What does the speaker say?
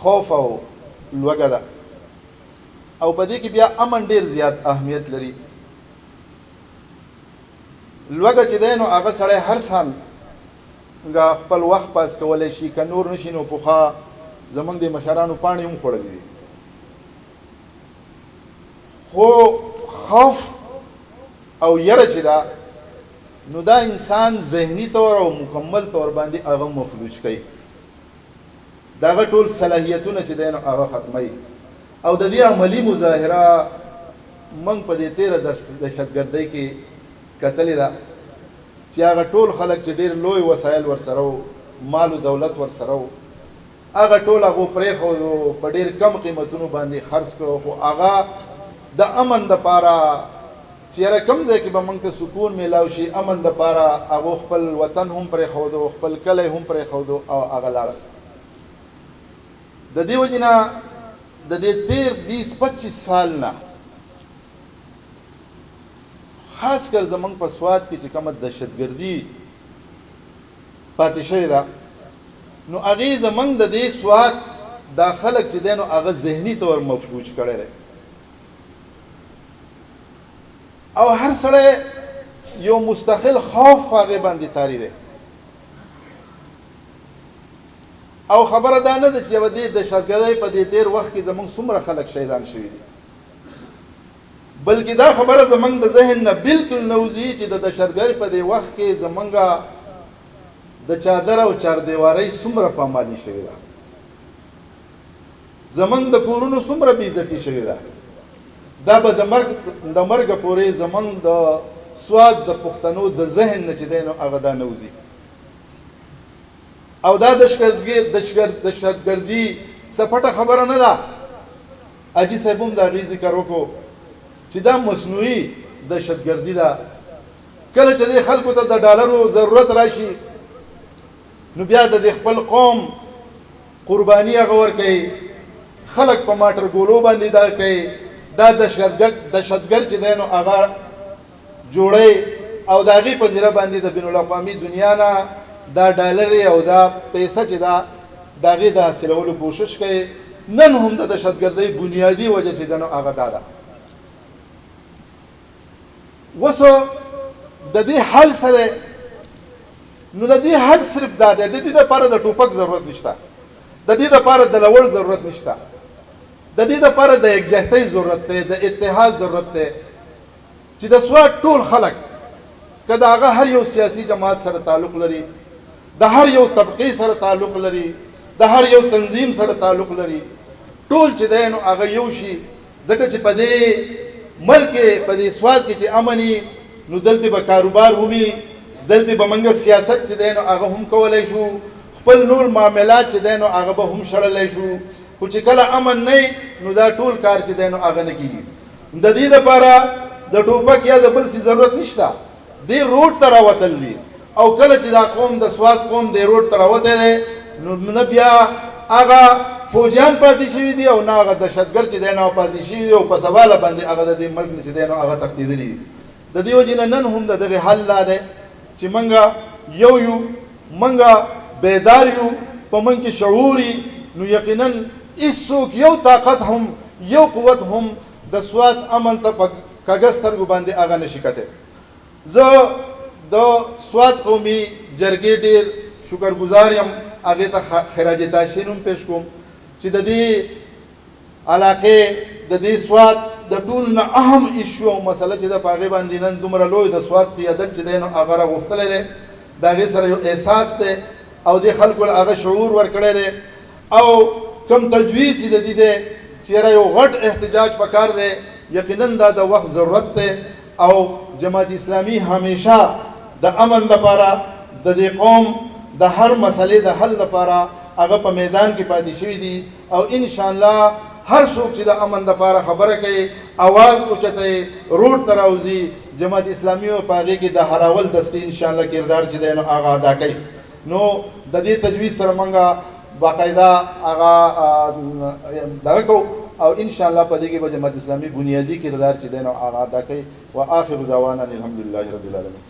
خوف او لوږه ده او په دې کې بیا امن ډیر زیات اهمیت لري. لوږه چې دی نو هغه سړی هر سال خپل وخت پاس کولی شي، که نور نشي نو پخوا زمونږ د مشرانو پاڼې هم خوړلي دي. خو خوف او یره چې ده نو دا انسان ذهني طور او مکمل طور باندې هغه مفلوج کوي، د هغه ټول صلاحیتونه چې دی نو هغه ختموي. او د دې عملي مظاهره موږ په دې تېره دهشتګردۍ کې کتلې ده چې هغه ټول خلک چې ډېر لوی وسایل ورسره و، مال و دولت ورسره و، هغه ټول هغو پرېښودو، په ډېر کم قیمتونو باندې خرڅ کړو. خو هغه د امن دپاره چې یاره کوم ځای کې به موږ ته سکون میلاو شي، امن دپاره هغو خپل وطن هم پرېښودو، خپل کلی هم پرېښودو او هغه لاړل. د دې وجې نه د دې تېر 20-25 سال نه خاص کر زمونږ په سوات کې چې کومه دهشتګردي پاتې شوې ده نو هغې زمونږ د دې سوات دا خلک چې دی نو هغه ذهني طور مفلوج کړی دی او هر سړی یو مستقل خوف هغې باندې طاری دی. او خبره دا نه ده چې یوه دې دهشتګردۍ په دې تېر وخت کې زمونږ څومره خلک شهیدان شوي دي، بلکې دا خبره زمونږ د ذهن نه بالکل نه وځي چې د دهشتګرۍ په دې وخت کې زمونږ د چادر او چاردیوارۍ څومره پامالي شوې ده، زمونږ د کورونو څومره بېعزتي شوې ده. دا به د مرګه پورې زمونږ د سوات د پښتنو د ذهن نه چې دی نو هغه دا نه وځي. او دا دهشتګردي څه پټه خبره نه ده. حاجي صاحب هم د هغې ذکر وکړو چې دا مصنوعي دهشتګردي ده. کله چې دې خلکو ته د ډالرو ضرورت راشي نو بیا د دې خپل قوم قرباني هغه ورکوي، خلک په ماټر ګولو باندې دا کوي. دا دهشتګرد چې دی نو هغه جوړی او د هغې په زیره باندې د بین الاقوامي دنیا نه دا ډالرې او دا پیسه چې ده د هغې د حاصلولو کوشش کوي. نن هم د دهشتګردۍ بنیادي وجه چې ده نو هغه دا ده. اوس د دې حل څه دی؟ نو د دې حل صرف دا دی، د دې دپاره د ټوپک ضرورت نشته، د دې دپاره د لوړ ضرورت نشته، د دې دپاره د یکجهتۍ ضرورت دی، د اتحاد ضرورت دی چې د سوات ټول خلک که د هغه هر یو سیاسي جماعت سره تعلق لري، د هر یو طبقې سره تعلق لري، د هر یو تنظیم سره تعلق لري، ټول چې دی نو هغه یو شي. ځکه چې په دې ملک په دې سوات کې چې امني نو دلته به کاروبار همي، دلته به موږ سیاست چې دی نو هغه هم کولی شو، خپل نور معاملات چې دی نو هغه به هم شړلی شو. خو چې کله امن نه نو دا ټول کار چې دی نو هغه نه کېږي. د دې دپاره د ټوپک یا د بل څه ضرورت نشته، دې روډ ته راوتل دي. او کله چې دا قوم د سوات قوم دې روډ ته راوتی دی نو نه بیا هغه فوجیان پاتې شوي دي او نه هغه دهشتګرد چې دی نو پاتې شوي دي او په سواله باندې هغه د دې ملک نه چې دی نو هغه تښتېدلي دي. د دې وجې نه نن هم د دغې حل دا دی چې موږ یو موږ بیدار یو، په موږ کې شعور نو یقینا هېڅوک یو طاقت هم یو قوت هم د سوات امن ته په کږه سترګو باندې هغه نشي کتی. زه د سوات قومي جرګې ډېر شکرګزار یم، هغې ته خراج تحسین هم پیش کوم چې د دې علاقې د دې سوات د ټول نه اهم ایشو او مسله چې ده په هغې باندې نن دومره لوی د سوات قیادت چې دی نو هغه راغوښتلی دی، د هغې سره یو احساس دی او دې خلکو له هغه شعور ورکړی دی. او کم تجویز چې د دې دی چې یاره یو غټ احتجاج پکار دی، یقینا دا د وخت ضرورت دی. او جماعت اسلامي همیشه د امن لپاره د دې قوم د هر مسلې د حل لپاره هغه په میدان کې پاتې شوي دي. او انشاءالله هر څوک چې د امن لپاره خبره کوي، اواز اوچتوي، روډ ته راوځي، جماعت اسلامي په هغې کې د هراول دستې انشاءالله کردار چې دی نو هغه ادا کوي. نو د دې تجویز سره موږ باقاعده هغه دغه کوو او انشاءالله په دې کې به جماعت اسلامي بنیادي کردار چې دی نو هغه ادا کوي. و آخر دعوانا الحمدلله رب العالمین.